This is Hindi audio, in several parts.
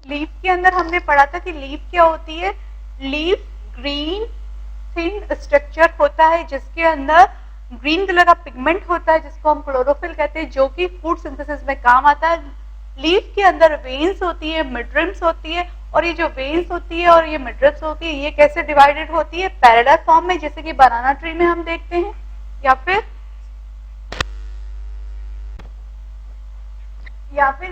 लीफ के अंदर हमने पढ़ा था कि लीफ क्या होती है। लीफ ग्रीन थिन स्ट्रक्चर होता है जिसके अंदर ग्रीन कलर का पिगमेंट होता है जिसको हम क्लोरोफिल कहते हैं, जो कि फूड सिंथेसिस में काम आता है। लीफ के अंदर वेन्स होती है, मिडरिम्स होती है, और ये जो वेन्स होती है और ये मिडरिम्स होती है ये कैसे डिवाइडेड होती है, पैरेलल फॉर्म में, जैसे कि बनाना ट्री में हम देखते हैं, या फिर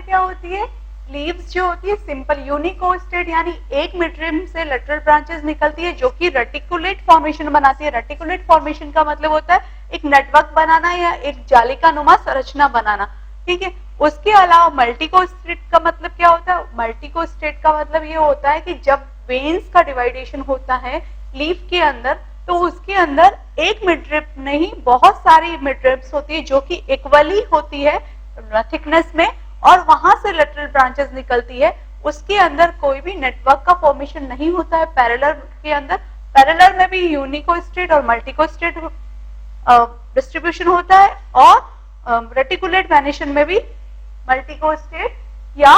क्या होती है, लीव्स जो होती है सिंपल यूनिकोस्टेड, यानी एक मिडरिम से लेटरल ब्रांचेस निकलती है जो कि रेटिकुलेट फॉर्मेशन बनाती है। रेटिकुलेट फॉर्मेशन का मतलब होता है एक नेटवर्क बनाना या एक जालिका नुमा संरचना बनाना, ठीक है। उसके अलावा मल्टीकोस्टेट का मतलब क्या होता है, मल्टीकोस्टेट का मतलब ये होता है कि जब वेन्स का डिवाइडेशन होता है लीफ के अंदर, तो उसके अंदर एक मिडरिप नहीं बहुत सारी मिडरिप्स होती है जो कि इक्वली होती है थिकनेस में, और वहां से लेटरल ब्रांचेस निकलती है। उसके अंदर कोई भी नेटवर्क का फॉर्मेशन नहीं होता है पैरेलल के अंदर। पैरेलल में भी यूनिकोस्टेट और मल्टीकोस्टेट डिस्ट्रीब्यूशन होता है, और रेटिकुलेट मैनेशन में भी मल्टीकोस्टेट या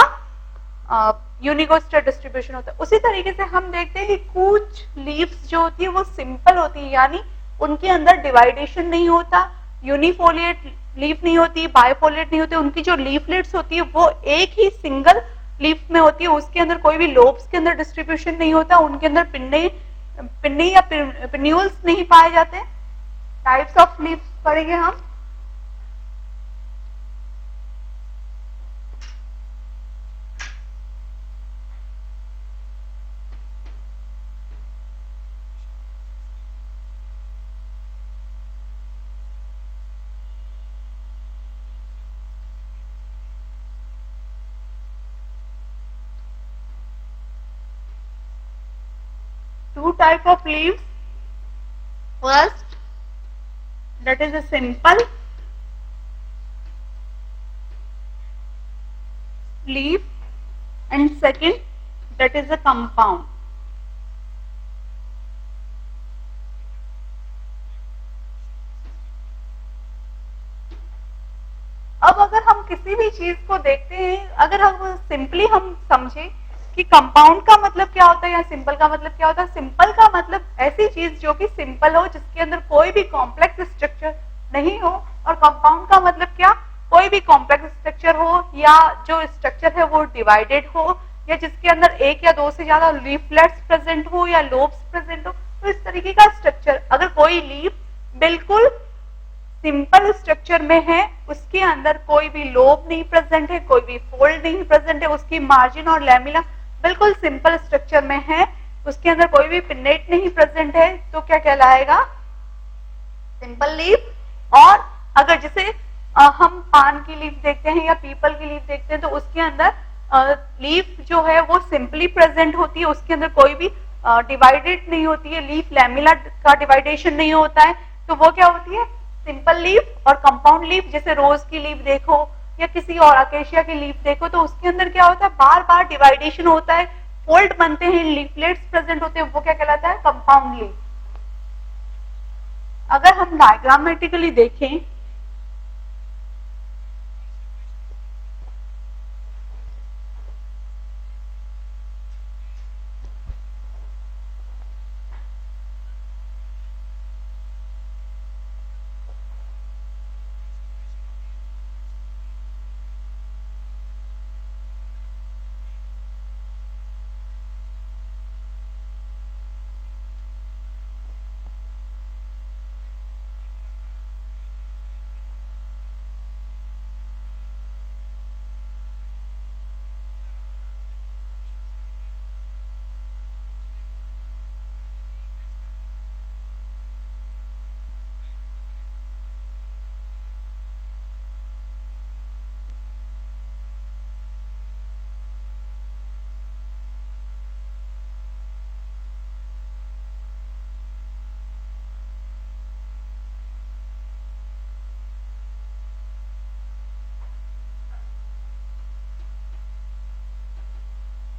यूनिकोस्टेट डिस्ट्रीब्यूशन होता है। उसी तरीके से हम देखते हैं कि कुछ लीव्स जो होती है वो सिंपल होती है, यानी उनके अंदर डिवाइडेशन नहीं होता, यूनिफोलिएट लीफ नहीं होती, बायफोलिएट नहीं होती, उनकी जो लीफलेट्स होती है वो एक ही सिंगल लीफ में होती है, उसके अंदर कोई भी लोब्स के अंदर डिस्ट्रीब्यूशन नहीं होता, उनके अंदर पिन्ने पिन्नी या पिन्यूल्स नहीं पाए जाते। टाइप्स ऑफ लीव्स पढ़ेंगे हम। Two type of leaves. First, that is a simple leaf, and second, that is a compound. अब अगर हम किसी भी चीज को देखते हैं, अगर हम सिंपली हम समझे कि कंपाउंड का मतलब क्या होता है या सिंपल का मतलब क्या होता है। सिंपल का मतलब ऐसी चीज जो कि सिंपल हो, जिसके अंदर कोई भी कॉम्प्लेक्स स्ट्रक्चर नहीं हो, और कंपाउंड का मतलब क्या, कोई भी कॉम्प्लेक्स स्ट्रक्चर हो या जो स्ट्रक्चर है वो डिवाइडेड हो, या जिसके अंदर एक या दो से ज्यादा लीफलेट्स प्रेजेंट हो या लोब्स प्रेजेंट हो। तो इस तरीके का स्ट्रक्चर, अगर कोई लीफ बिल्कुल सिंपल स्ट्रक्चर में है, उसके अंदर कोई भी लोब नहीं प्रेजेंट है, कोई भी फोल्ड नहीं प्रेजेंट है, उसकी मार्जिन और लैमिना बिल्कुल सिंपल स्ट्रक्चर में है, उसके अंदर कोई भी पिन्नेट नहीं प्रेजेंट है, तो क्या कहलाएगा, सिंपल लीफ। और अगर जैसे हम पान की लीफ देखते हैं या पीपल की लीफ देखते हैं, तो उसके अंदर लीफ जो है वो सिंपली प्रेजेंट होती है, उसके अंदर कोई भी डिवाइडेड नहीं होती है, लीफ लैमिला का डिवाइडेशन नहीं होता है, तो वो क्या होती है, सिंपल लीफ। और कंपाउंड लीफ, जैसे रोज की लीफ देखो या किसी और अकेशिया की लीफ देखो, तो उसके अंदर क्या होता है, बार बार डिवाइडेशन होता है, फोल्ड बनते हैं, लीफलेट्स प्रेजेंट होते हैं, वो क्या कहलाता है, कंपाउंड लीफ। अगर हम डायग्रामेटिकली देखें,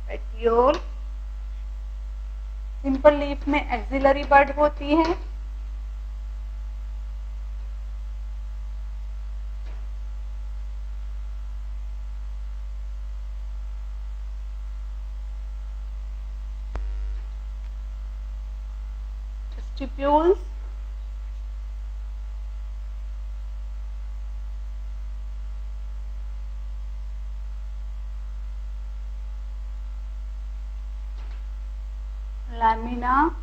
पेटियोल, सिंपल लीफ में एक्सिलरी बड होती है, stipules, lamina,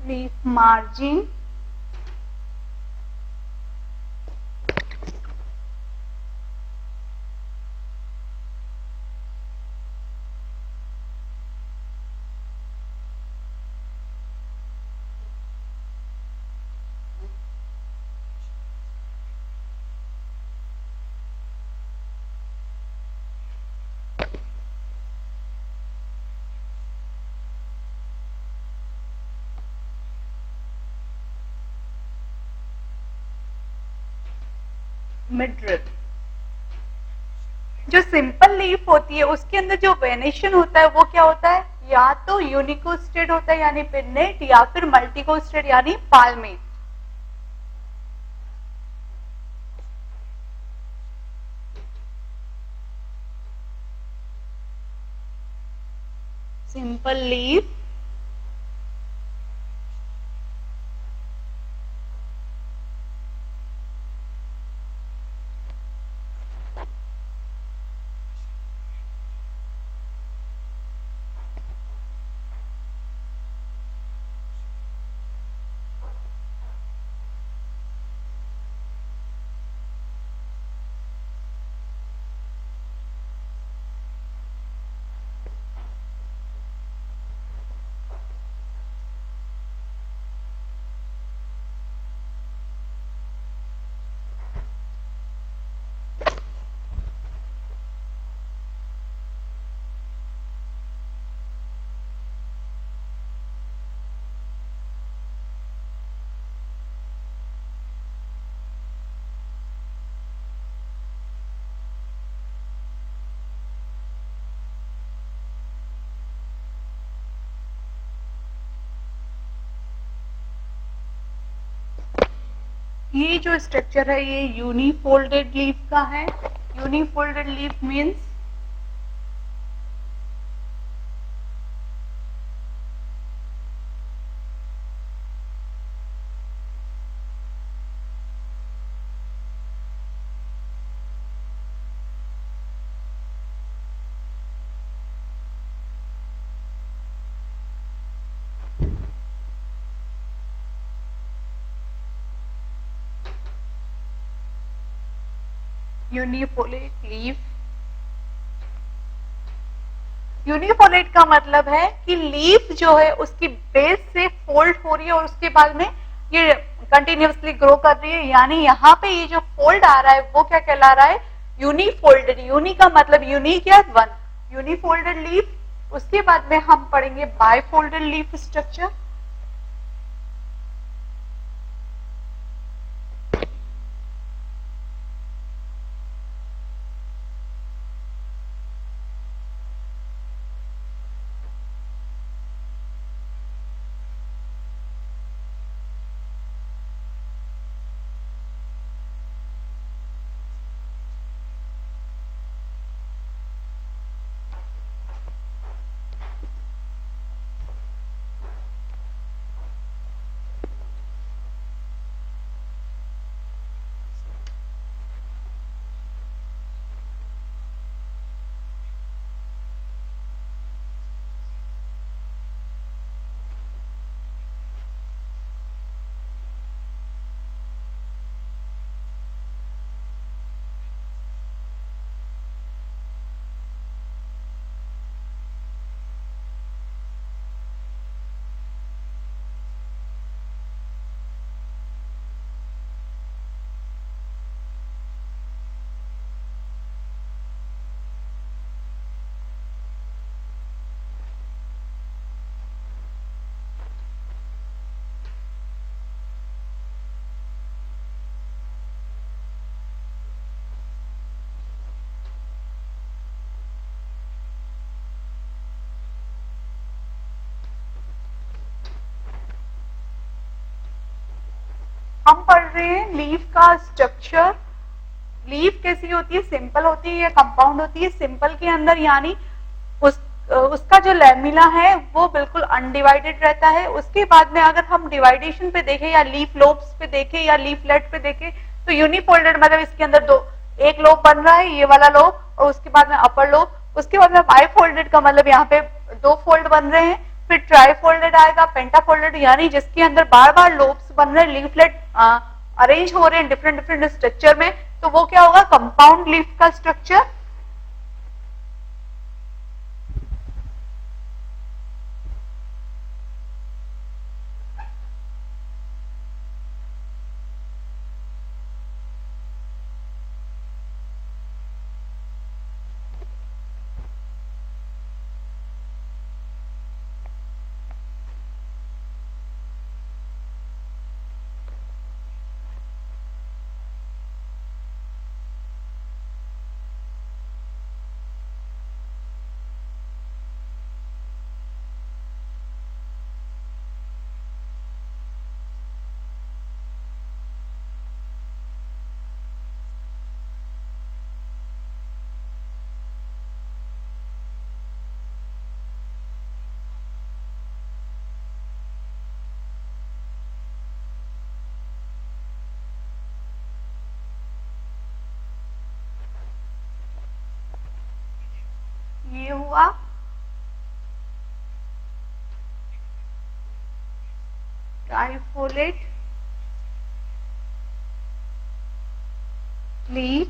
leaf margin, midrib. जो सिंपल लीफ होती है उसके अंदर जो वेनेशन होता है वो क्या होता है, या तो यूनिकोस्टेड होता है यानी पिन्नेट, या फिर मल्टीकोस्टेड यानी पाल्मेट। सिंपल लीफ ये जो स्ट्रक्चर है ये यूनिफोल्डेड लीफ का है। यूनिफोल्डेड लीफ मीन्स यूनिफोलेट लीफ। यूनिफोलेट का मतलब है कि लीफ जो है उसकी बेस से फोल्ड हो रही है और उसके बाद में ये कंटिन्यूअसली ग्रो कर रही है, यानी यहाँ पे ये जो फोल्ड आ रहा है वो क्या कहला रहा है, यूनिफोल्डेड। यूनी का मतलब यूनिक या वन, यूनिफोल्डेड लीफ। उसके बाद में हम पढ़ेंगे बाइफोल्डेड लीफ स्ट्रक्चर। हम पढ़ रहे हैं लीफ का स्ट्रक्चर। लीफ कैसी होती है, सिंपल होती है या कंपाउंड होती है। सिंपल के अंदर यानी उस उसका जो लैमिला है वो बिल्कुल अनडिवाइडेड रहता है। उसके बाद में अगर हम डिवाइडेशन पे देखें या लीफ लोब्स पे देखें या लीफलेट पे देखें तो यूनिफोल्डेड मतलब इसके अंदर दो एक लोब बन रहा है, ये वाला लोब, और उसके बाद में अपर लोब, उसके बाद में बाइफोल्डेड का मतलब यहाँ पे दो फोल्ड बन रहे हैं, फिर ट्राईफोल्डेड आएगा, पेंटाफोल्डेड, यानी जिसके अंदर बार बार लोब्स बन रहे हैं, लीफलेट अरेंज हो रहे हैं डिफरेंट डिफरेंट स्ट्रक्चर में, तो वो क्या होगा, कंपाउंड लीफ का स्ट्रक्चर। ये हुआ ट्राइफोलेट लीफ,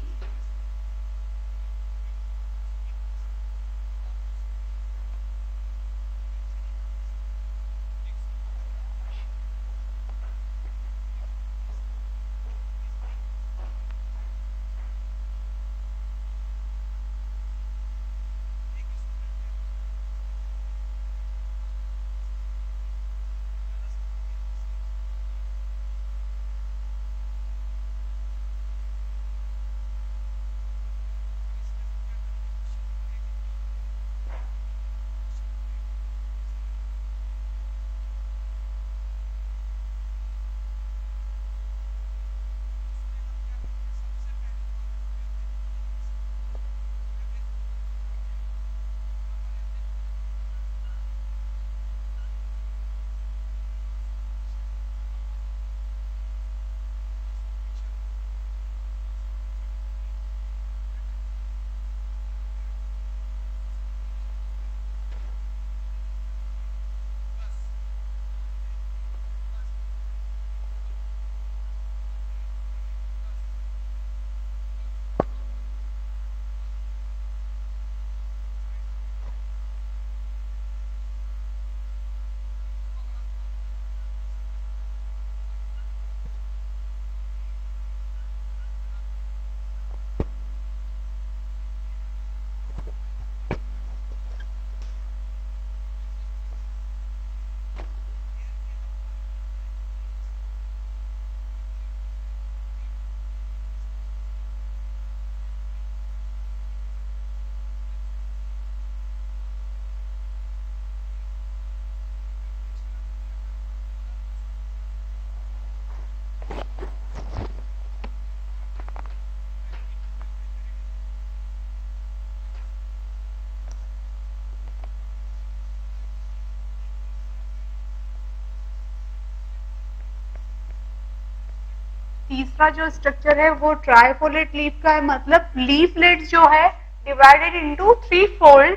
तीसरा जो स्ट्रक्चर है वो ट्राइफोलेट लीफ का है, मतलब लीफलेट जो है divided into three fold,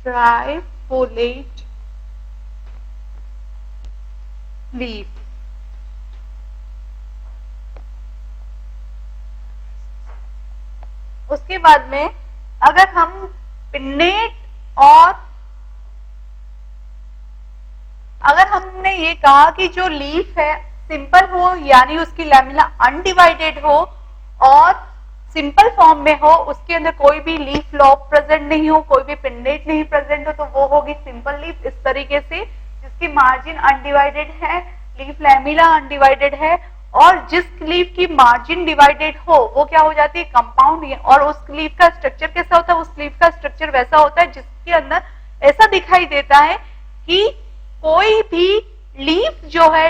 trifoliate leaf. उसके बाद में अगर हम पिन्नेट और अगर हमने ये कहा कि जो लीफ है सिंपल हो यानी उसकी लैमिना अनडिवाइडेड हो और सिंपल फॉर्म में हो, उसके अंदर कोई भी लीफ लॉब प्रेजेंट नहीं हो, कोई भी पिन्नेट नहीं प्रेजेंट हो, तो वो होगी सिंपल लीफ इस तरीके से, जिसकी मार्जिन अनडिवाइडेड है, लीफ लैमिला अनडिवाइडेड है, और जिस लीफ की मार्जिन डिवाइडेड हो वो क्या हो जाती है, कंपाउंड। और उस लीफ का स्ट्रक्चर कैसा होता है, उस लीफ का स्ट्रक्चर वैसा होता है जिसके अंदर ऐसा दिखाई देता है कि कोई भी लीफ जो है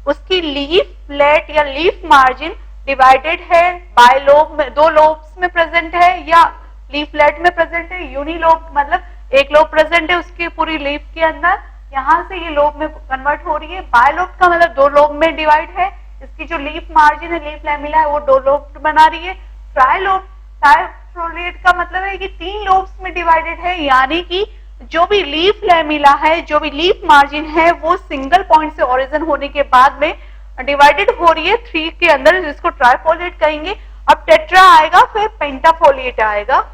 उसकी लीफ फ्लैट या लीफ मार्जिन डिवाइडेड है बाय लोब में, दो लोब्स में प्रेजेंट है, या लीफलेट में प्रेजेंट है, यूनिलोब मतलब एक लोब प्रेजेंट है उसकी पूरी लीफ के अंदर, यहाँ से ये लोब में कन्वर्ट हो रही है। बायलोब का मतलब दो लोब में डिवाइड है, इसकी जो लीफ मार्जिन है, लीफ लैमिला है, वो दो लोब बना रही है। ट्राइलोब ट्राइफोलिएट का मतलब है कि तीन लोब्स में डिवाइडेड है, यानी कि जो भी लीफ लैमिला है, जो भी लीफ मार्जिन है, वो सिंगल पॉइंट से ओरिजिन होने के बाद में डिवाइडेड हो रही है थ्री के अंदर, जिसको ट्राइफोलिएट कहेंगे। अब टेट्रा आएगा, फिर पेंटाफोलिएट आएगा।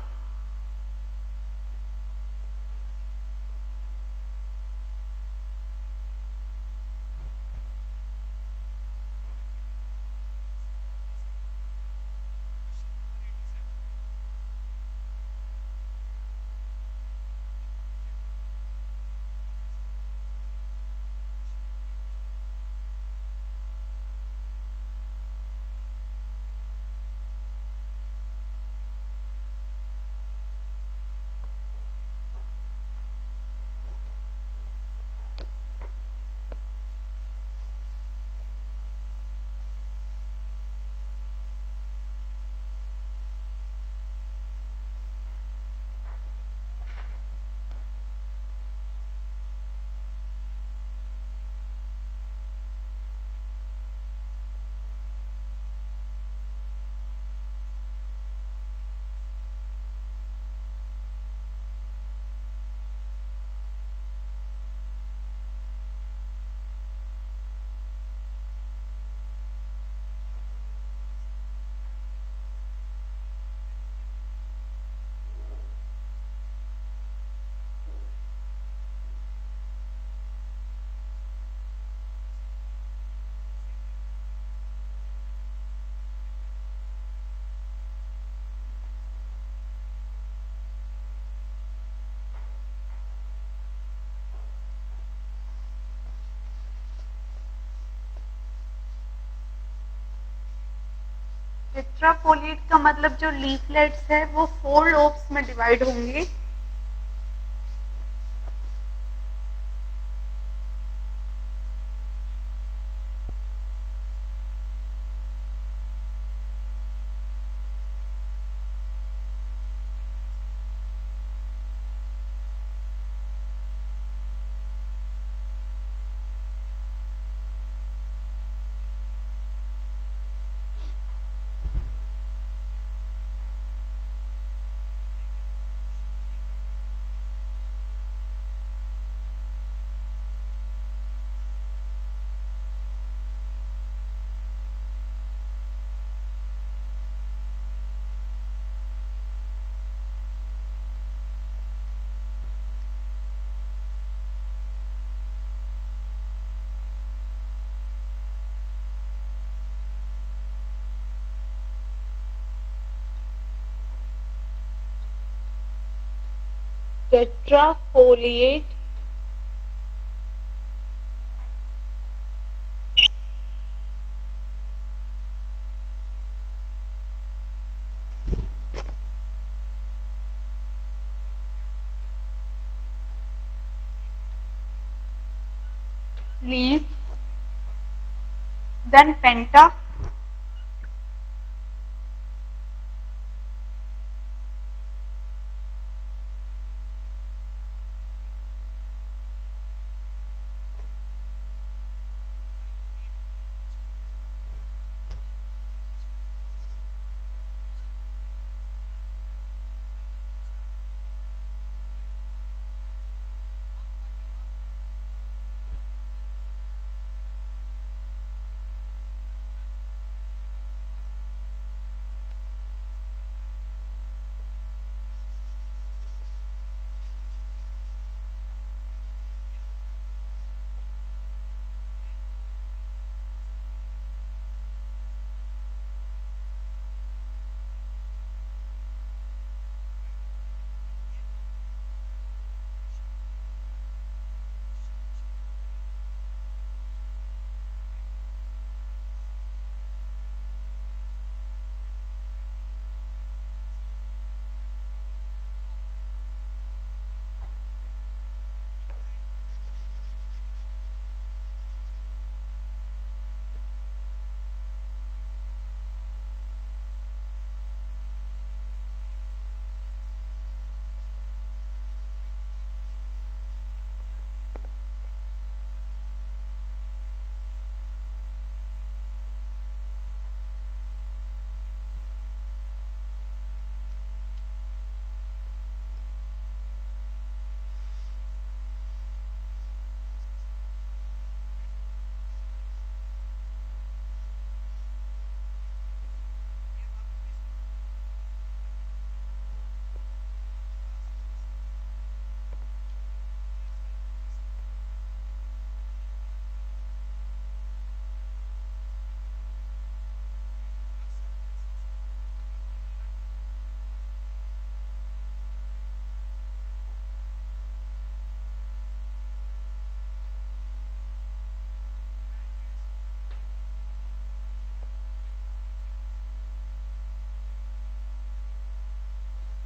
टेट्राफोलिएट का मतलब जो लीफलेट्स है वो फोर लोब्स में डिवाइड होंगे। टेट्राफोलिएट लीफ, देन पेंटा,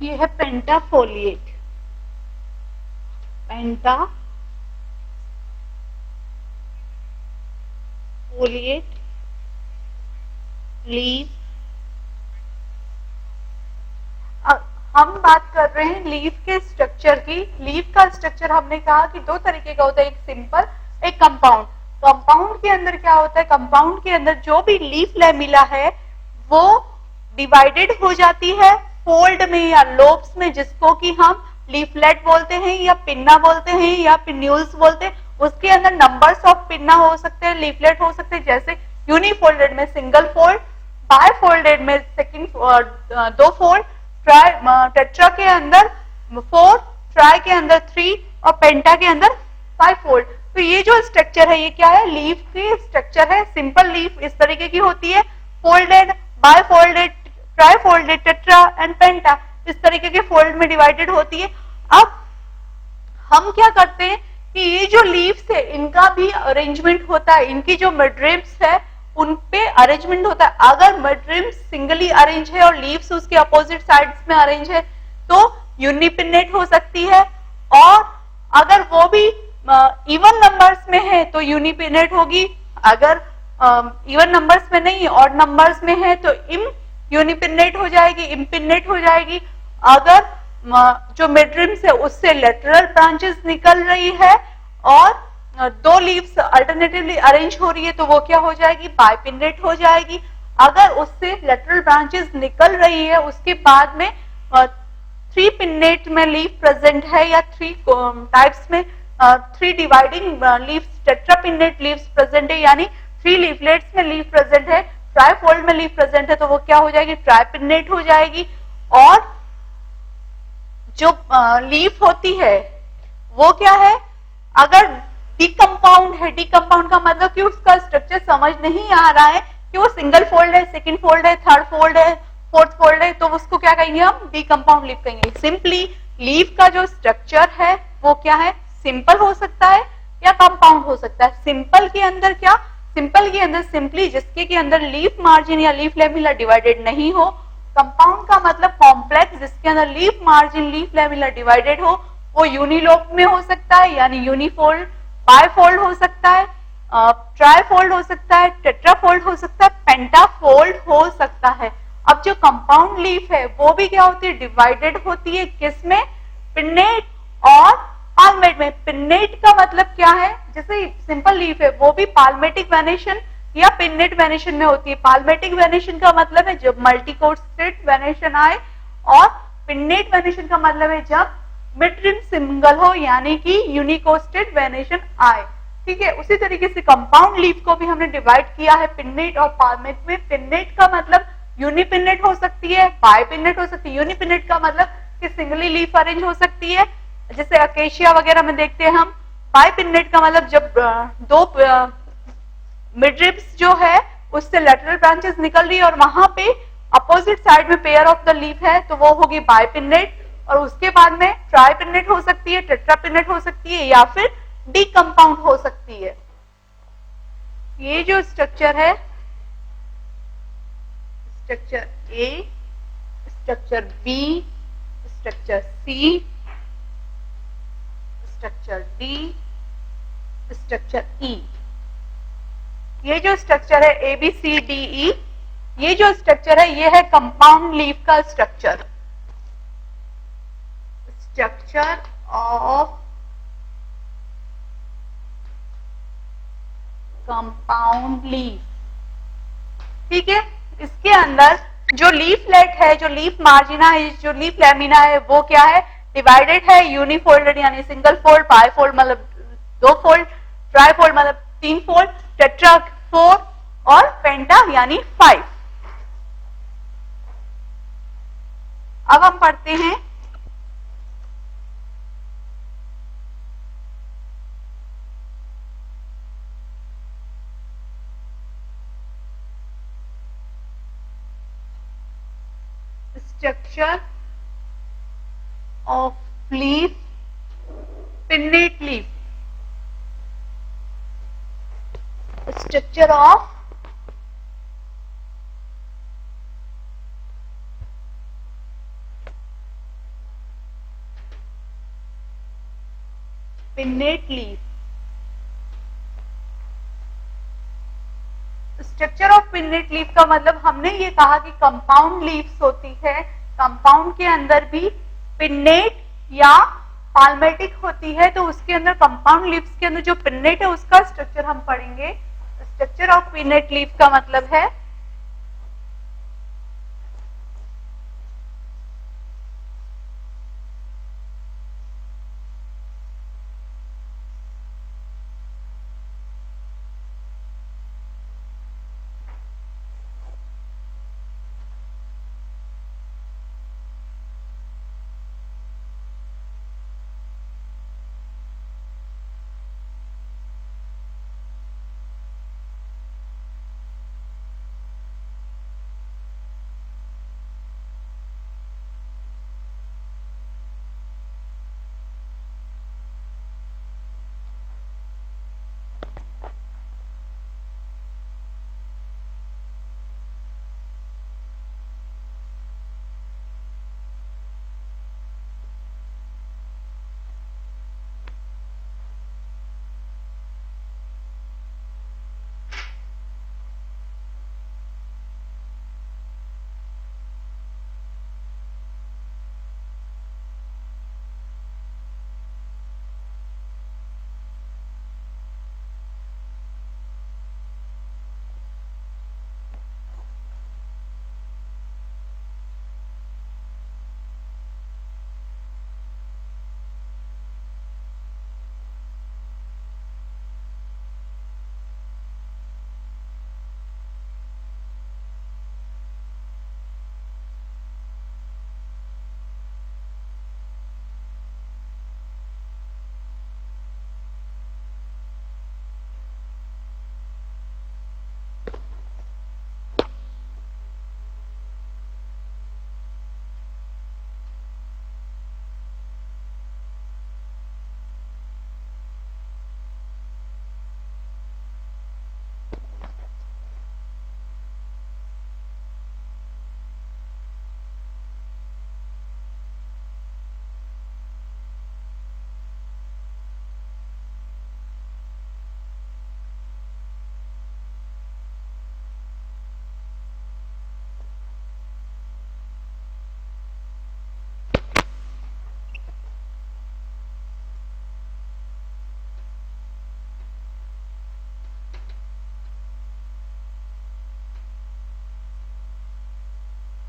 ये है पेंटाफोलिएट, पेंटाफोलिएट लीफ। हम बात कर रहे हैं लीफ के स्ट्रक्चर की। लीफ का स्ट्रक्चर हमने कहा कि दो तरीके का होता है, एक सिंपल, एक कंपाउंड। कंपाउंड के अंदर क्या होता है, कंपाउंड के अंदर जो भी लीफ लैमिला है वो डिवाइडेड हो जाती है फोल्ड में या लोब्स में, जिसको कि हम लीफलेट बोलते हैं या पिन्ना बोलते हैं या पिन्यूल्स बोलते हैं। उसके अंदर नंबर्स ऑफ पिन्ना हो सकते हैं, लीफलेट हो सकते हैं, जैसे यूनिफोल्डेड में सिंगल फोल्ड, बायफोल्डेड में सेकंड दो फोल्ड, टेट्रा के अंदर 4, ट्राई के अंदर 3 और पेंटा के अंदर 5 फोल्ड। तो ये जो स्ट्रक्चर है ये क्या है, लीफ की स्ट्रक्चर है। सिंपल लीफ इस तरीके की होती है, फोल्डेड, बायफोल्डेड, ट्राईफोल्डेड, टेट्रा एंड पेंटा इस तरीके के फोल्ड में डिवाइडेड होती है। अब हम क्या करते हैं कि ये जो लीव्स है इनका भी अरेंजमेंट होता है, इनकी जो मिडरिब्स है उन पे अरेंजमेंट होता है। अगर मिडरिब्स सिंगली अरेंज है और लीव्स उसके अपोजिट साइड्स में अरेंज है तो यूनिपिन्नेट हो सकती है, और अगर वो भी इवन नंबर्स में है तो यूनिपिन्नेट होगी। अगर इवन नंबर्स में नहीं, ऑड नंबर्स में है तो यूनिपिन्नेट हो जाएगी, इम्पिन्नेट हो जाएगी। अगर जो मिडरिब्स है उससे लेटरल ब्रांचेस निकल रही है और दो लीव्स अल्टरनेटिवली अरेंज हो रही है तो वो क्या हो जाएगी, बाइपिन्नेट हो जाएगी। अगर उससे लेटरल ब्रांचेस निकल रही है उसके बाद में 3 पिन्नेट में लीफ प्रेजेंट है या 3 टाइप्स में 3 डिवाइडिंग लीव्स, टेट्रापिन्नेट लीव्स प्रेजेंट है, यानी 3 लीफलेट्स में लीफ प्रेजेंट है, ट्राईफोल्ड में लीफ प्रेजेंट है तो वो क्या हो जाएगी, ट्राईपिन्नेट हो जाएगी। और जो लीफ होती है वो क्या है, अगर डीकंपाउंड है, डीकंपाउंड का मतलब कि उसका स्ट्रक्चर समझ नहीं आ रहा है कि वो सिंगल फोल्ड है, सेकंड फोल्ड है, थर्ड फोल्ड है, फोर्थ फोल्ड है, तो उसको क्या कहेंगे हम, डीकंपाउंड लीफ कहेंगे। सिंपली लीफ का जो स्ट्रक्चर है वो क्या है, सिंपल हो सकता है या कंपाउंड हो सकता है। सिंपल के अंदर क्या, सिंपल के अंदर सिंपली जिसके के अंदर लीफ मार्जिन या लीफ लेमिला डिवाइडेड नहीं हो। कंपाउंड का मतलब कॉम्प्लेक्स जिसके अंदर leaf margin leaf lamella divided हो, वो यूनिलोप में हो सकता है यानी यूनिफोल्ड, बायफोल्ड हो सकता है, ट्राईफोल्ड हो सकता है, टेट्राफोल्ड हो सकता है, पेंटाफोल्ड हो सकता है। अब जो कंपाउंड लीफ है वो भी क्या होती है, डिवाइडेड होती है, किसमें, पिन्नेट और पाल्मेट में। पिन्नेट का मतलब क्या है, जैसे सिंपल लीफ है वो भी पाल्मेटिक वेनेशन या पिन्नेट वेनेशन में होती है। पाल्मेटिक वेनेशन का मतलब है जब मल्टीकोस्टेट वेनेशन आए, और पिन्नेट वेनेशन का मतलब है जब मिडरिब सिंगल हो यानी कि यूनिकोस्टेट वेनेशन आए। ठीक है, उसी तरीके से कंपाउंड लीफ को भी हमने डिवाइड किया है पिन्नेट और पाल्मेट में। पिन्नेट का मतलब यूनिपिन्नेट हो सकती है, बाइपिन्नेट हो सकती है। यूनिपिन्नेट का मतलब कि सिंगली लीफ अरेंज हो सकती है, जैसे अकेशिया वगैरह में देखते हैं हम। बाइपिन्नेट का मतलब जब दो मिडरिब्स जो है उससे लेटरल ब्रांचेस निकल रही है और वहां पे अपोजिट साइड में पेयर ऑफ द लीफ है तो वो होगी बाइपिन्नेट। और उसके बाद में ट्राईपिन्नेट हो सकती है, टेट्रापिन्नेट हो सकती है या फिर डीकंपाउंड हो सकती है। ये जो स्ट्रक्चर है, स्ट्रक्चर ए, स्ट्रक्चर बी, स्ट्रक्चर सी, स्ट्रक्चर डी, स्ट्रक्चर ई, ये जो स्ट्रक्चर है ए बी सी डी ई, ये जो स्ट्रक्चर है ये है कंपाउंड लीफ का structure. Structure of compound leaf. ठीक है, इसके अंदर जो लीफलेट है, जो लीफ मार्जिना है, जो लीफ लेमिना है वो क्या है, डिवाइडेड है, यूनिफोल्डेड यानी सिंगल फोल्ड, बाइफोल्ड मतलब 2 फोल्ड, ट्राईफोल्ड मतलब 3 फोल्ड, टेट्रा 4 और पेंटा यानी 5। अब हम पढ़ते हैं structure of leaf, pennate leaf. Structure of pennate leaf. Structure of pennate leaf का मतलब हमने ये कहा कि कंपाउंड लीव्स होती है, कंपाउंड के अंदर भी पिन्नेट या पाल्मेटिक होती है, तो उसके अंदर कंपाउंड लीव्स के अंदर जो पिन्नेट है उसका स्ट्रक्चर हम पढ़ेंगे। स्ट्रक्चर ऑफ पिन्नेट लीफ का मतलब है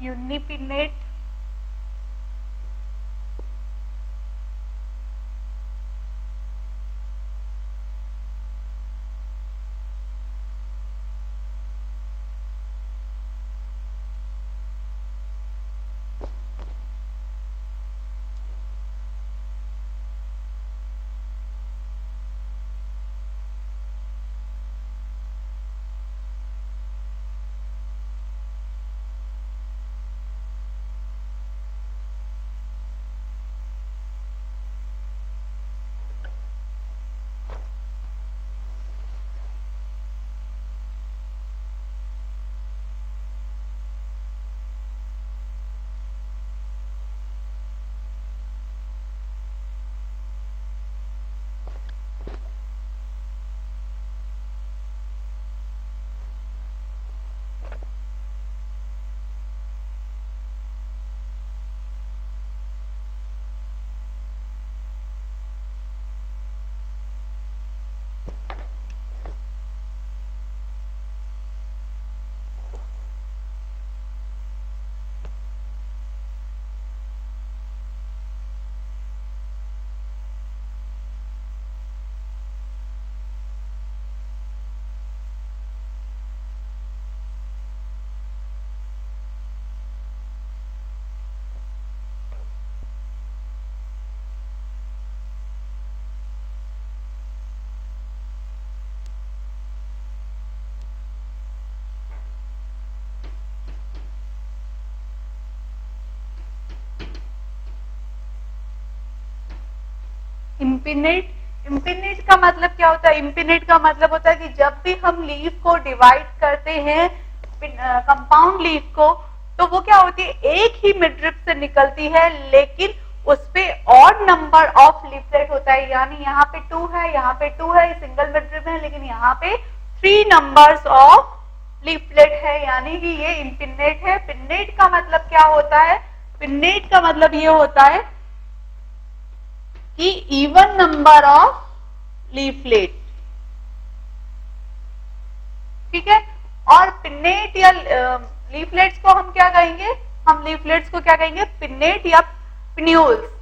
यूनिपिन्नेट, इम्पिनेट। इम्पिनेट का मतलब क्या होता है? इम्पिनेट का मतलब होता है कि जब भी हम लीफ को डिवाइड करते हैं, कंपाउंड लीफ को, तो वो क्या होती है, एक ही मिडरिप से निकलती है, लेकिन उस पे ऑड नंबर ऑफ लीफलेट होता है, यानी यहाँ पे 2 है, यहाँ पे 2 है, सिंगल मिडरिब है, लेकिन यहाँ पे 3 नंबर्स ऑफ लीफलेट है, यानी कि ये इनपिन्नेट है। पिन्नेट का मतलब क्या होता है? पिन्नेट का मतलब ये होता है कि इवन नंबर ऑफ लीफलेट, ठीक है। और पिन्नेट या लीफलेट्स को हम क्या कहेंगे? हम लीफलेट्स को क्या कहेंगे? पिन्नेट या पिन्यूल्स।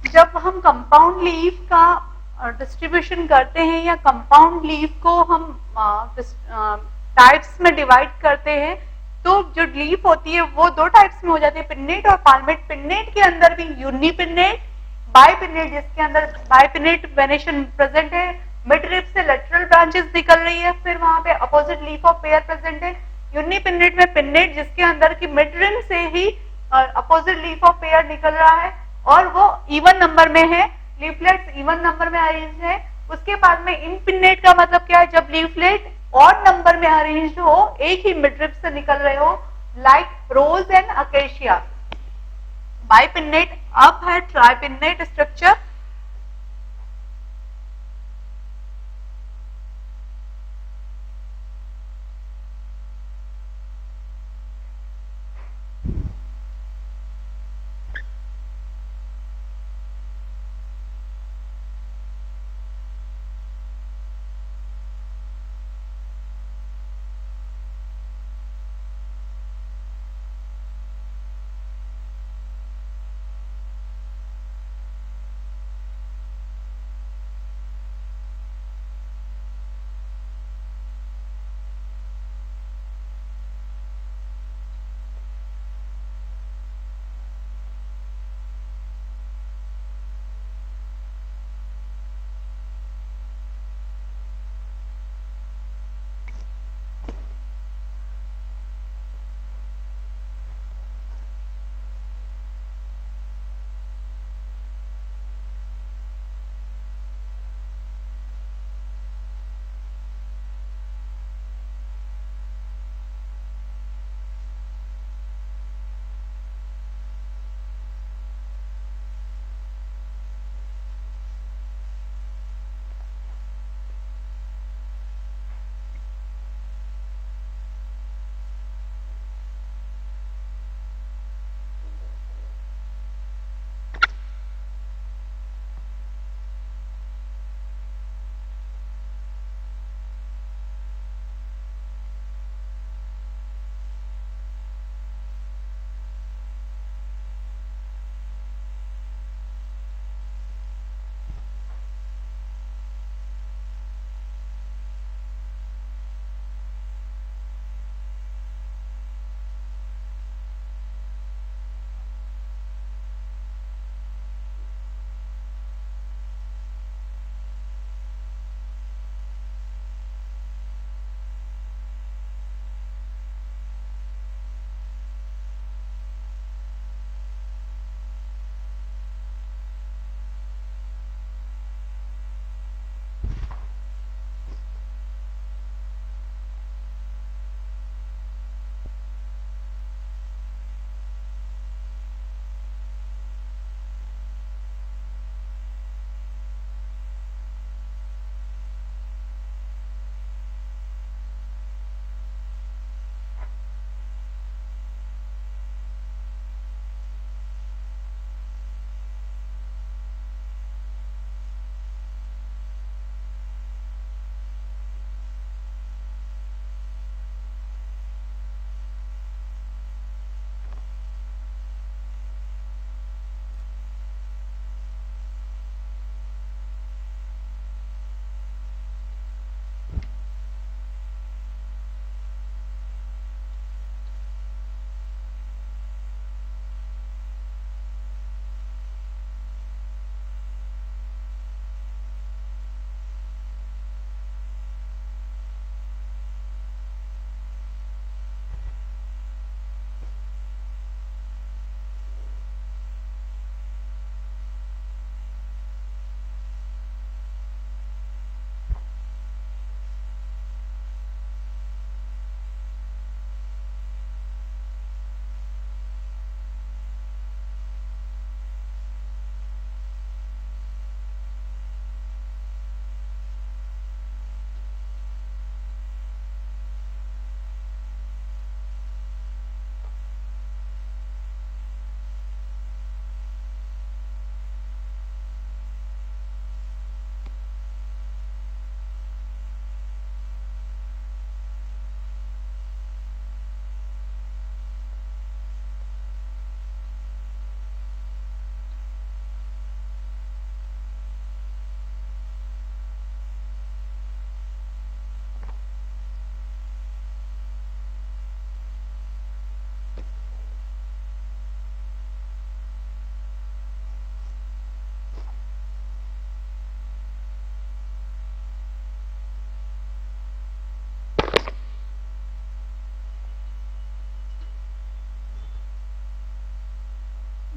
जब हम कंपाउंड लीफ का डिस्ट्रीब्यूशन करते हैं या कंपाउंड लीफ को हम टाइप्स में डिवाइड करते हैं, तो जो लीफ होती है वो दो टाइप्स में हो जाती है, पिन्नेट और पाल्मेट। पिन्नेट के अंदर भी यूनिपिन्नेट, बाइपिन्नेट, जिसके अंदर बाइपिन्नेट वेनेशन प्रेजेंट है, मिड रिब से लेटरल ब्रांचेस निकल रही है, फिर वहां पे opposite leaf of pair present है। यूनिपिन्नेट में पिन्नेट जिसके अंदर की मिड रिब से ही अपोजिट लीफ ऑफ पेयर निकल रहा है और वो इवन नंबर में है, लीफलेट्स इवन नंबर में अरेंज है। उसके बाद में इनपिनेट का मतलब क्या है, जब लीफलेट ऑड नंबर में अरेंज हो, एक ही मिड्रिप से निकल रहे हो, like rose and acacia. Bipinnate अप है, tripinnate structure.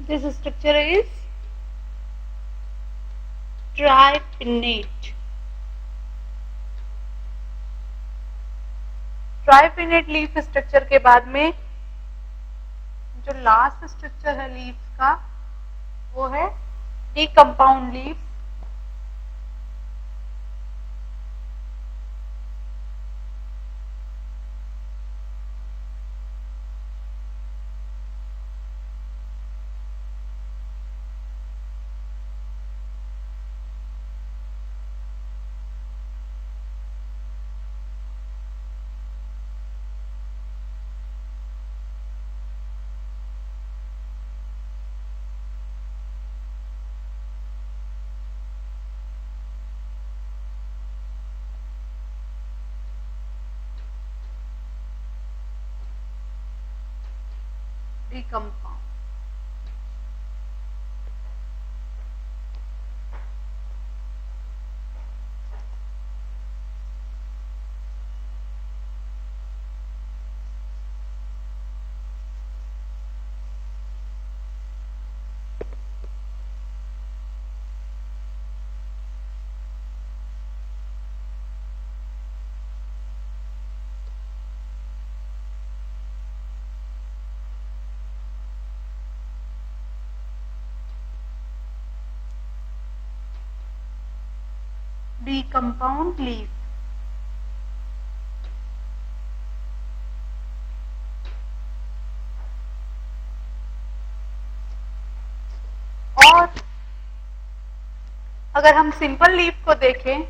This structure is tripinnate. Tripinnate leaf structure के बाद में जो लास्ट स्ट्रक्चर है लीव्स का वो है डीकंपाउंड लीव्स। डीकंपाउंड डीकंपाउंड लीफ। और अगर हम सिंपल लीफ को देखें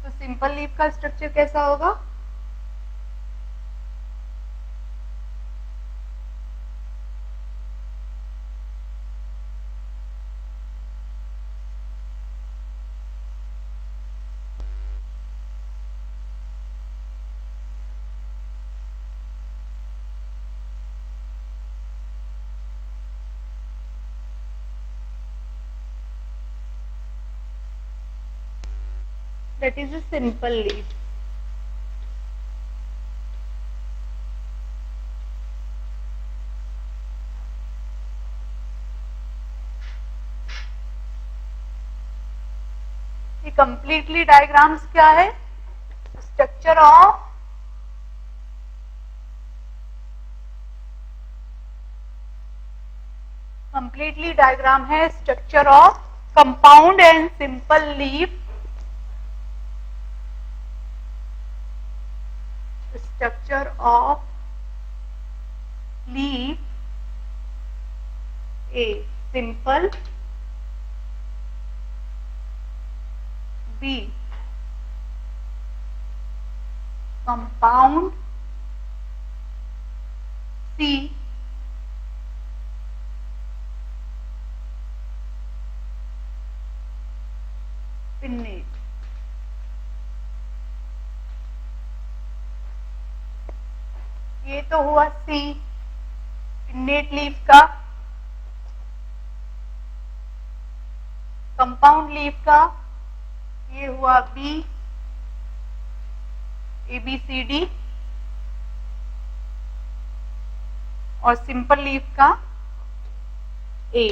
तो सिंपल लीफ का स्ट्रक्चर कैसा होगा? That is a simple leaf. ये completely diagrams क्या है? Structure of completely diagram है structure of compound and simple leaf। Structure of leaf A simple, B compound, C pinnate। ये तो हुआ सी पिन्नेट लीफ का। कंपाउंड लीफ का ये हुआ B A B C D और सिंपल लीफ का ए।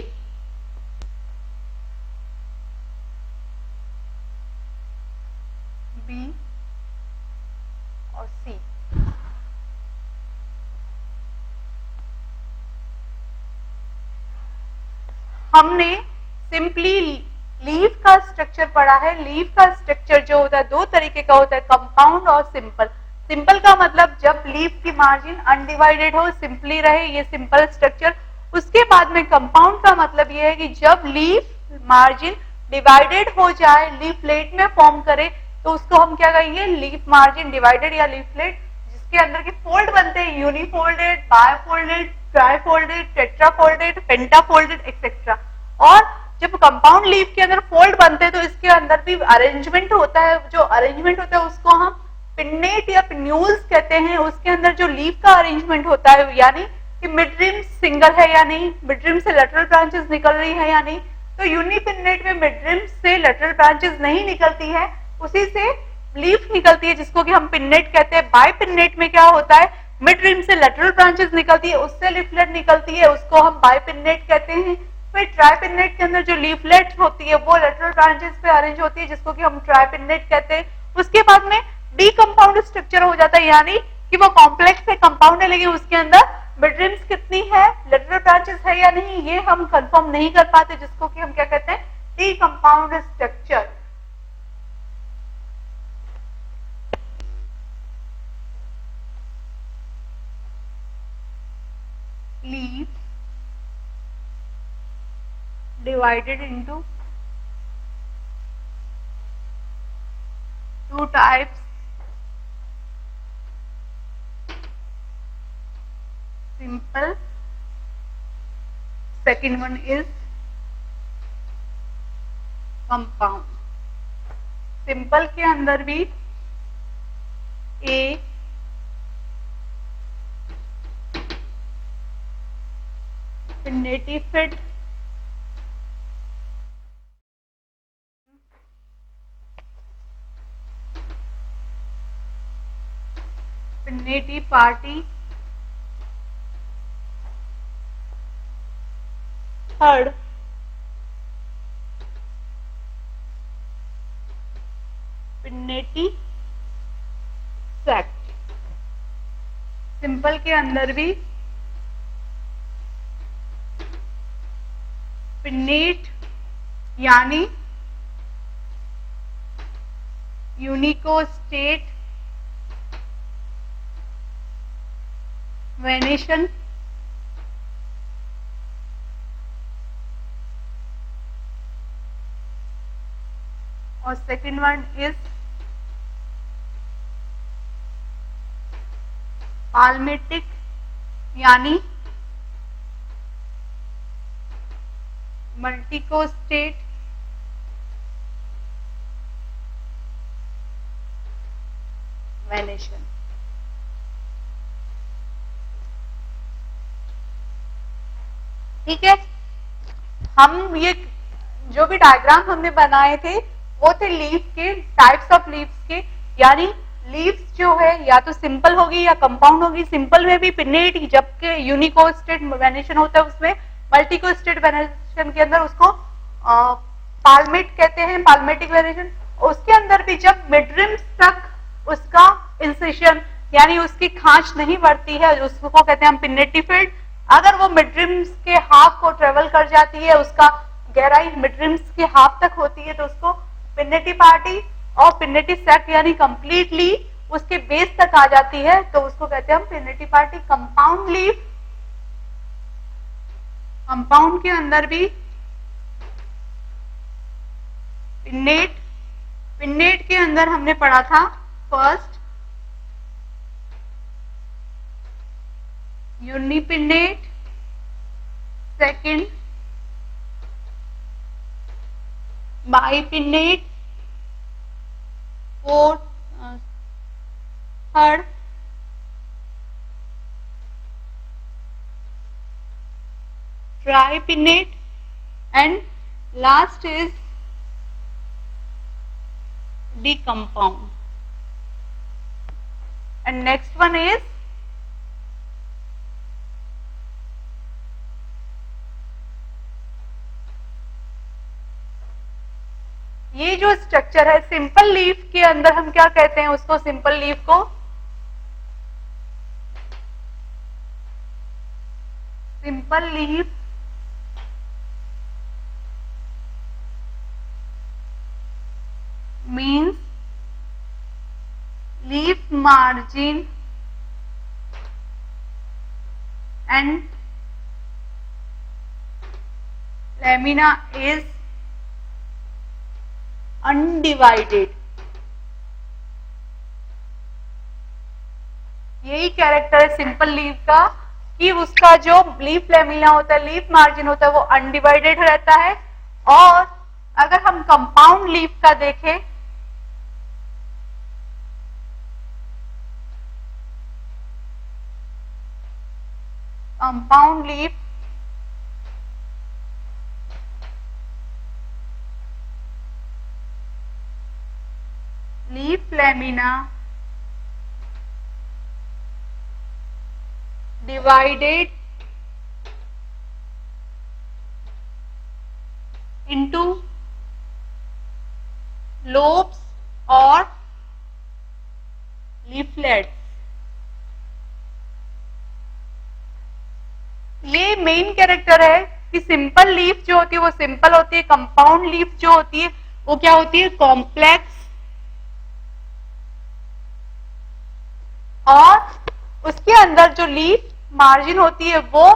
बी और सी। हमने सिंपली लीफ का स्ट्रक्चर पढ़ा है। लीफ का स्ट्रक्चर जो होता है दो तरीके का होता है, कंपाउंड और सिंपल। सिंपल का मतलब जब लीफ की मार्जिन अनडिवाइडेड हो, सिंपली रहे, ये सिंपल स्ट्रक्चर। उसके बाद में कंपाउंड का मतलब ये है कि जब लीफ मार्जिन डिवाइडेड हो जाए, लीफलेट में फॉर्म करे, तो उसको हम क्या कहेंगे? लीफ मार्जिन डिवाइडेड या लीफलेट, जिसके अंदर के फोल्ड बनते हैं यूनिफोल्डेड, बायफोल्डेड, ट्राइफोल्डेड, टेट्राफोल्डेड, पेंटाफोल्डेड एक्सेट्रा। और जब कंपाउंड लीफ के अंदर फोल्ड बनते हैं तो इसके अंदर भी अरेंजमेंट होता है। जो अरेंजमेंट होता है उसको हम पिन्नेट या पिन्यूल्स कहते हैं। उसके अंदर जो लीफ का अरेंजमेंट होता है, यानी कि मिड रिम सिंगल है या नहीं, मिड रिम से लेटरल ब्रांचेस निकल रही है या नहीं। तो यूनिपिन्नेट में मिड रिम से लेटरल ब्रांचेस नहीं निकलती है, उसी से लीफ निकलती है, जिसको कि हम पिन्नेट कहते हैं। बाय पिन्नेट में क्या होता है? मिड रिम से लेटरल ब्रांचेस निकलती है, उससे लीफलेट निकलती है, उसको हम बाय पिन्नेट कहते हैं। पे ट्राइपिन्नेट के अंदर जो लीफलेट होती है वो लेटरल ब्रांचेस पे अरेंज होती है, जिसको कि हम ट्राइपिन्नेट कहते हैं। उसके बाद में डी कंपाउंड स्ट्रक्चर हो जाता है, यानी कि वो कॉम्प्लेक्स है, कंपाउंड है, लेकिन उसके अंदर मिडरिम्स कितनी है, लेटरल ब्रांचेस है या नहीं, ये हम कंफर्म नहीं कर पाते, जिसको कि हम क्या कहते हैं, D compound structure. Leaf divided into two types, simple, second one is compound। Simple के अंदर भी ए पिन्नेटिफिड, पिन्नेटी पार्टी, थर्ड पिन्नेटी सेक्ट। सिंपल के अंदर भी पिन्नेट यानी यूनिकोस्टेट वेनेशन, और सेकेंड वन इज पाल्मेटिक यानी मल्टीकोस्टेट वेनेशन। ठीक है, हम ये जो भी डायग्राम हमने बनाए थे वो थे लीफ के, टाइप्स ऑफ लीव्स के, यानी लीव्स जो है या तो सिंपल होगी या कंपाउंड होगी। सिंपल में भी पिन्नेट, जबकि यूनिकोस्टेट वेनेशन होता है उसमें, मल्टीकोस्टेट वेनेशन के अंदर उसको पाल्मेट कहते हैं, पाल्मेटिक वेनेशन। उसके अंदर भी जब मिडरिम्स तक उसका इंसिशन यानी उसकी खांच नहीं बढ़ती है, उसको कहते हैं हम पिन्नेटिफिड। अगर वो मिडरिम्स के हाफ को ट्रेवल कर जाती है, उसका गहराई मिडरिम्स के हाफ तक होती है, तो उसको पिन्नेटी पार्टी, और पिन्नेटी सेक्ट यानी कंप्लीटली उसके बेस तक आ जाती है, तो उसको कहते हैं हम पिन्नेटी पार्टी। कंपाउंड लीफ, कंपाउंड के अंदर भी पिन्नेट, पिन्नेट के अंदर हमने पढ़ा था first unipinnate, second bipinnate, fourth third tripinnate, and last is the compound, and next one is ये जो स्ट्रक्चर है सिंपल लीफ के अंदर हम क्या कहते हैं उसको, सिंपल लीफ को simple leaf means leaf margin and lamina is undivided. यही कैरेक्टर है सिंपल लीफ का कि उसका जो लीफ लेमिना होता है, लीफ मार्जिन होता है, वो अनडिवाइडेड रहता है। और अगर हम कंपाउंड लीफ का देखें, compound leaf leaf lamina divided into lobes और leaflets। ये मेन कैरेक्टर है कि सिंपल लीफ जो होती है वो सिंपल होती है, कंपाउंड लीफ जो होती है वो क्या होती है, कॉम्प्लेक्स, और उसके अंदर जो लीफ मार्जिन होती है वो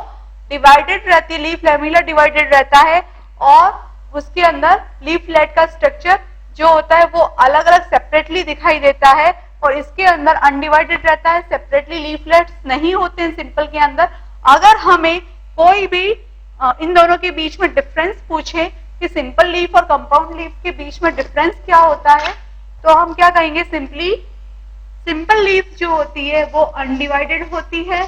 डिवाइडेड रहती है, लीफ लैमेला डिवाइडेड रहता है, और उसके अंदर लीफलेट का स्ट्रक्चर जो होता है वो अलग अलग सेपरेटली दिखाई देता है, और इसके अंदर अनडिवाइडेड रहता है, सेपरेटली लीफलेट्स नहीं होते हैं सिंपल के अंदर। अगर हमें कोई भी इन दोनों के बीच में डिफरेंस पूछे कि सिंपल लीफ और कंपाउंड लीफ के बीच में डिफरेंस क्या होता है, तो हम क्या कहेंगे, सिंपली सिंपल लीफ जो होती है वो अनडिवाइडेड होती है,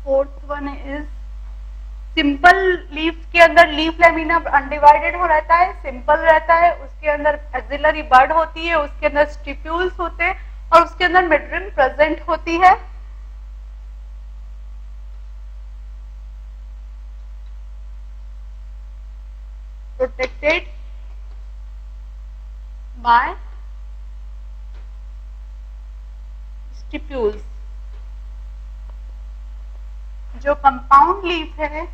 fourth one is simple leaf के अंदर लीफ लैमिना अनडिवाइडेड हो रहता है, सिंपल रहता है, उसके अंदर एक्सिलरी बड होती है, उसके अंदर स्टिप्यूल्स होते हैं, और उसके अंदर मिडरिम प्रेजेंट होती है। Protected by stipules. जो कंपाउंड लीफ है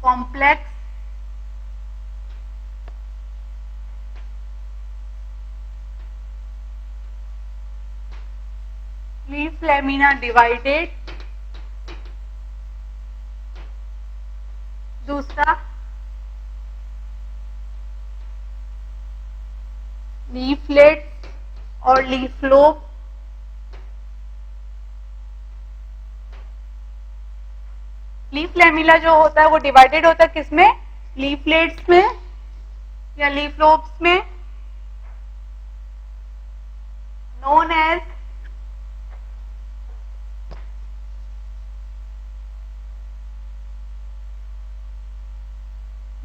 कॉम्प्लेक्स, लीफ लैमिना डिवाइडेड, दूसरा लीफलेट और लीफ लोब। लीफ लैमिला जो होता है वो डिवाइडेड होता है किसमें, लीफलेट्स में या लीफ लोब्स में, known as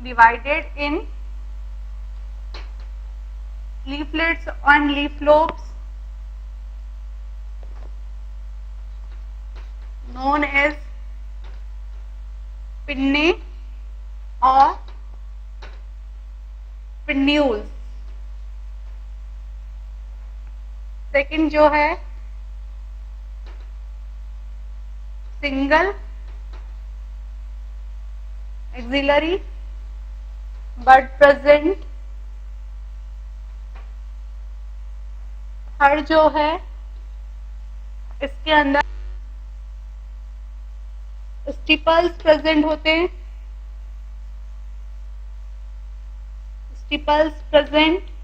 divided in leaflets and leaf lobes known as pinnae or pinnules। Second जो है single axillary bud present. Third जो है इसके अंदर स्टिपल्स प्रेजेंट होते हैं, stipules present.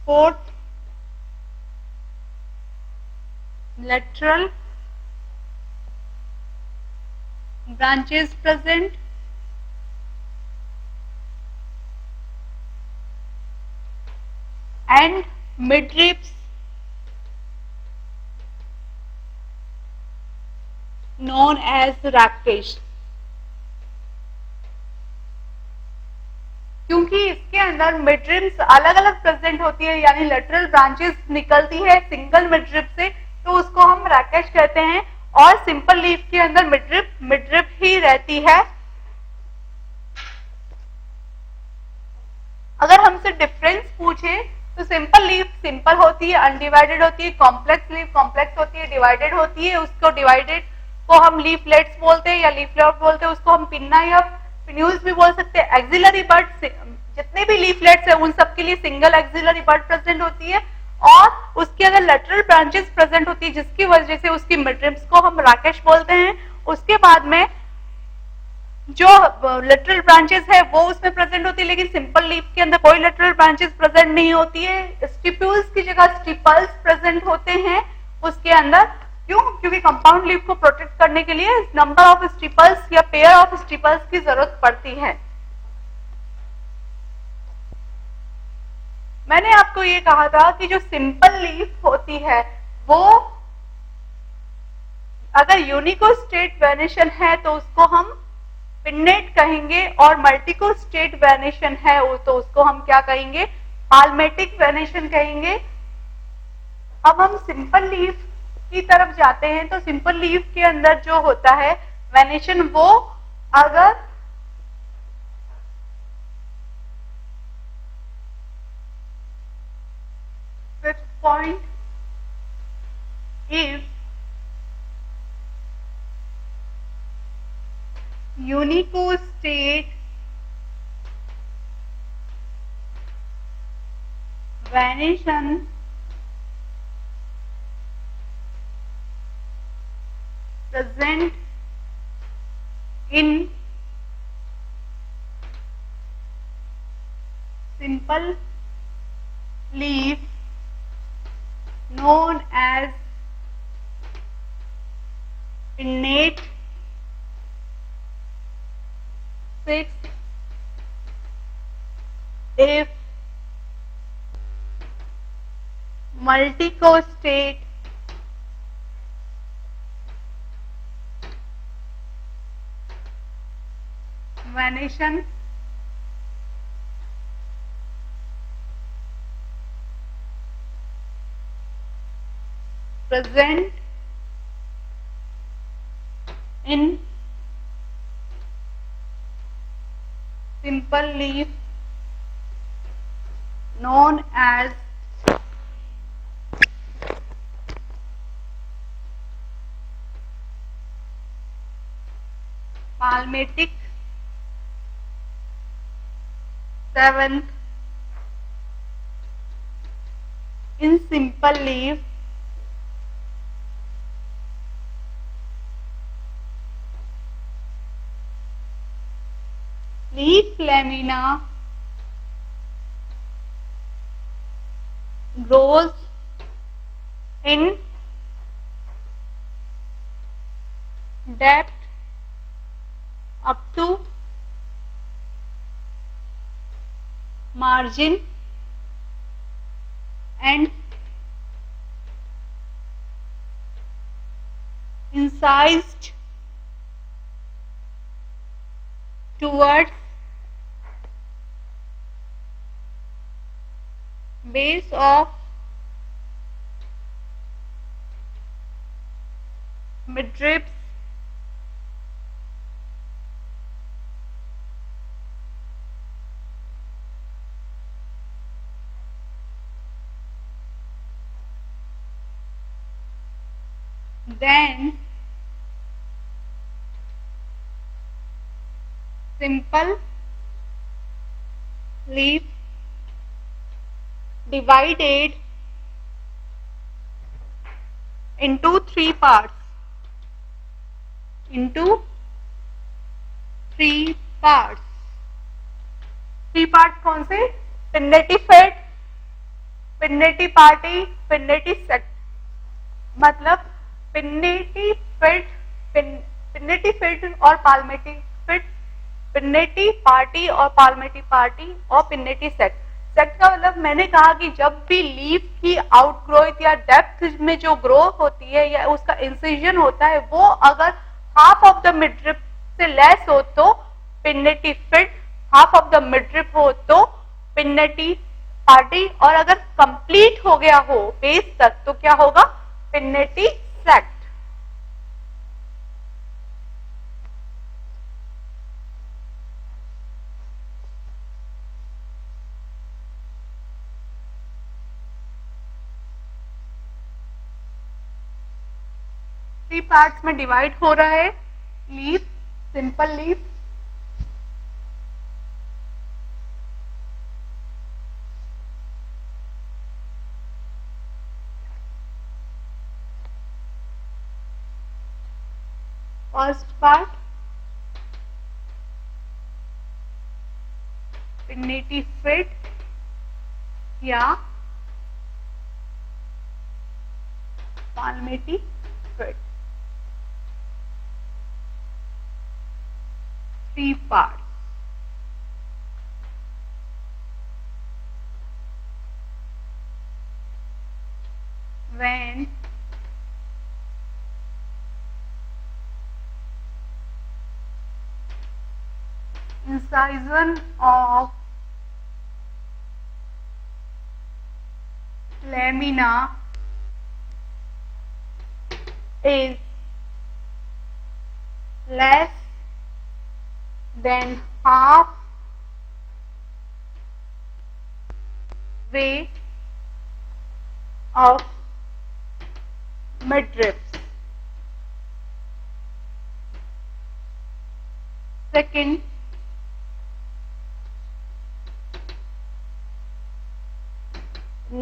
Fourth lateral branches present, and midribs known as ractage। क्योंकि इसके अंदर मिडरिब्स अलग अलग प्रेजेंट होती है, यानी लेटरल ब्रांचेस निकलती है सिंगल मिडरिब से, तो उसको हम रैकेज कहते हैं। और सिंपल लीफ के अंदर मिडरिब ही रहती है। अगर हमसे डिफरेंस पूछे तो सिंपल लीफ सिंपल होती है, अनडिवाइडेड होती है, कॉम्प्लेक्स लीफ कॉम्प्लेक्स होती है, डिवाइडेड होती है, उसको डिवाइडेड को हम लीफलेट्स बोलते हैं या लीफलेट बोलते हैं, उसको हम पिन्ना या पिन्यूल्स भी बोल सकते हैं। एक्सिलरी बड जितने भी लीफलेट्स है उन सबके लिए सिंगल एक्सिलरी बड प्रेजेंट होती है, और उसकी अगर लेटरल ब्रांचेस प्रेजेंट होती है जिसकी वजह से उसकी मिडरिब्स को हम राकेश बोलते हैं। उसके बाद में जो लेटरल ब्रांचेस है वो उसमें प्रेजेंट होती है, लेकिन सिंपल लीफ के अंदर कोई लेटरल ब्रांचेस प्रेजेंट नहीं होती है। स्टिप्यूल्स की जगह स्टिपल्स प्रेजेंट होते हैं उसके अंदर। क्यों? क्योंकि कंपाउंड लीफ को प्रोटेक्ट करने के लिए नंबर ऑफ स्टिपल्स या पेयर ऑफ स्टिपल्स की जरूरत पड़ती है। मैंने आपको ये कहा था कि जो सिंपल लीफ होती है वो अगर यूनिकोस्टेट वेनेशन है तो उसको हम पिन्नेट कहेंगे, और मल्टीकोस्टेट वेनेशन है तो उसको हम क्या कहेंगे? पाल्मेटिक वेनेशन कहेंगे। अब हम सिंपल लीफ की तरफ जाते हैं, तो सिंपल लीफ के अंदर जो होता है वेनेशन, वो अगर fifth point if unicostate venation present in simple leaf known as pinnate 6 if multicostate venation present in simple leaf known as palmatic 7th in simple leaf leaf lamina grows in depth up to margin and incised towards base of midribs then simple leaf divided into three parts. Three part कौन से? पिन्नेटी फेट, पिन्नेटी पार्टी, पिन्नेटी सेक्ट। मतलब पिन्नेटी फेट, पिन्नेटी फेट और पाल्मेटी फेट, पिन्नेटी पार्टी और पाल्मेटी पार्टी और पिन्नेटी सेक्ट। सेक्ट का मतलब मैंने कहा कि जब भी लीफ की आउटग्रोथ या डेप्थ में जो ग्रो होती है या उसका इंसिजन होता है वो अगर हाफ ऑफ द मिडरिप से लेस हो तो pinnatifid, half of the midrib हो तो पिन्नेटी पार्टी, और अगर कंप्लीट हो गया हो बेस तक तो क्या होगा? Pinnatisect. 3 पार्ट्स में डिवाइड हो रहा है। Leaf, simple leaf, first part pinnatifid या palmatifid, 3 parts. When incision of lamina is less than half way of midriffs. Second,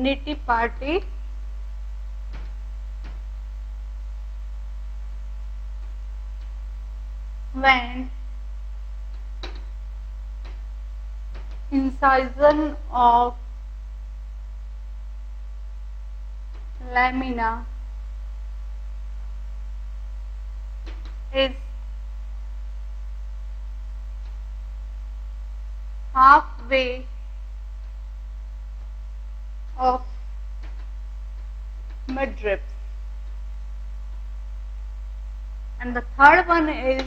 nitty party when incision of lamina is halfway of midriffs. And the third one is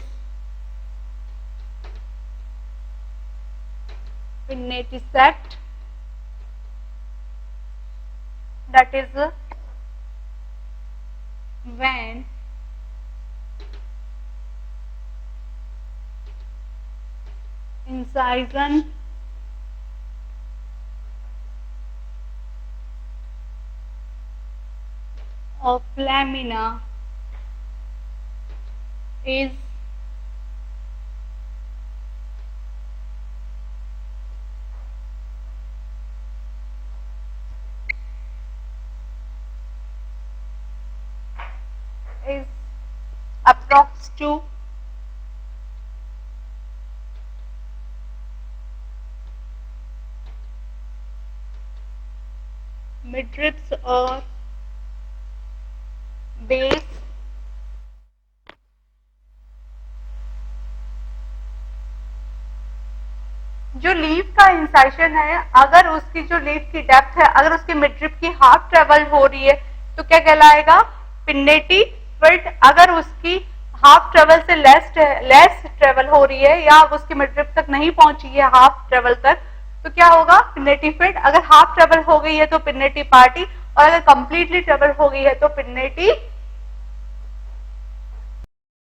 pinnatisect, that is when incision of lamina is approx to midriffs or base जो लीफ का इंसाइशन है, अगर उसकी जो लीफ की डेप्थ है, अगर उसकी मिडरिप की हाफ ट्रेवल हो रही है तो क्या कहलाएगा? पिन्नेटिफिड। अगर उसकी हाफ ट्रेवल से लेस ट्रेवल हो रही है या उसकी मिडरिप तक नहीं पहुंची है हाफ ट्रेवल तक, तो क्या होगा? पिन्नेटिफिड। अगर हाफ ट्रेवल हो गई है तो पिन्नेटी पार्टी, और अगर कंप्लीटली ट्रेवल हो गई है तो पिन्नेटी